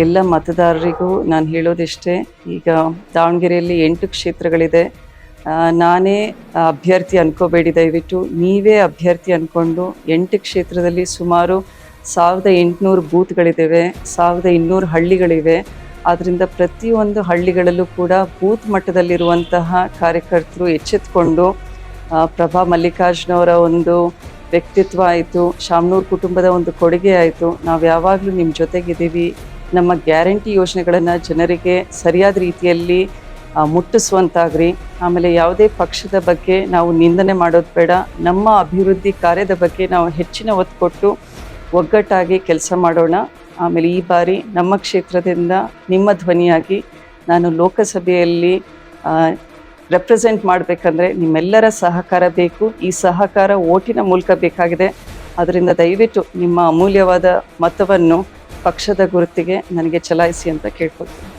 ಎಲ್ಲ ಮತದಾರರಿಗೂ ನಾನು ಹೇಳೋದಿಷ್ಟೇ, ಈಗ ದಾವಣಗೆರೆಯಲ್ಲಿ 8 ಕ್ಷೇತ್ರಗಳಿದೆ. ನಾನೇ ಅಭ್ಯರ್ಥಿ ಅನ್ಕೋಬೇಡಿ, ದಯವಿಟ್ಟು ನೀವೇ ಅಭ್ಯರ್ಥಿ ಅಂದ್ಕೊಂಡು 8 ಕ್ಷೇತ್ರದಲ್ಲಿ ಸುಮಾರು 1800 ಬೂತ್ಗಳಿದ್ದಾವೆ, 1200 ಹಳ್ಳಿಗಳಿವೆ. ಆದ್ದರಿಂದ ಪ್ರತಿಯೊಂದು ಹಳ್ಳಿಗಳಲ್ಲೂ ಕೂಡ ಬೂತ್ ಮಟ್ಟದಲ್ಲಿರುವಂತಹ ಕಾರ್ಯಕರ್ತರು ಎಚ್ಚೆತ್ತುಕೊಂಡು, ಪ್ರಭಾ ಮಲ್ಲಿಕಾರ್ಜುನವರ ಒಂದು ವ್ಯಕ್ತಿತ್ವ ಆಯಿತು, ಶಾಮನೂರು ಕುಟುಂಬದ ಒಂದು ಕೊಡುಗೆ ಆಯಿತು, ನಾವು ಯಾವಾಗಲೂ ನಿಮ್ಮ ಜೊತೆಗಿದ್ದೀವಿ, ನಮ್ಮ ಗ್ಯಾರಂಟಿ ಯೋಜನೆಗಳನ್ನು ಜನರಿಗೆ ಸರಿಯಾದ ರೀತಿಯಲ್ಲಿ ಮುಟ್ಟಿಸುವಂತಾಗ್ರಿ. ಆಮೇಲೆ ಯಾವುದೇ ಪಕ್ಷದ ಬಗ್ಗೆ ನಾವು ನಿಂದನೆ ಮಾಡೋದು ಬೇಡ, ನಮ್ಮ ಅಭಿವೃದ್ಧಿ ಕಾರ್ಯದ ಬಗ್ಗೆ ನಾವು ಹೆಚ್ಚಿನ ಒತ್ತು ಕೊಟ್ಟು ಒಗ್ಗಟ್ಟಾಗಿ ಕೆಲಸ ಮಾಡೋಣ. ಆಮೇಲೆ ಈ ಬಾರಿ ನಮ್ಮ ಕ್ಷೇತ್ರದಿಂದ ನಿಮ್ಮ ಧ್ವನಿಯಾಗಿ ನಾನು ಲೋಕಸಭೆಯಲ್ಲಿ ರೆಪ್ರೆಸೆಂಟ್ ಮಾಡಬೇಕಂದ್ರೆ ನಿಮ್ಮೆಲ್ಲರ ಸಹಕಾರ ಬೇಕು. ಈ ಸಹಕಾರ ಓಟಿನ ಮೂಲಕ ಬೇಕಾಗಿದೆ. ಅದರಿಂದ ದಯವಿಟ್ಟು ನಿಮ್ಮ ಅಮೂಲ್ಯವಾದ ಮತವನ್ನು ಪಕ್ಷದ ಗುರುತಿಗೆ ನನಗೆ ಚಲಾಯಿಸಿ ಅಂತ ಕೇಳ್ಕೊಳ್ತೀನಿ.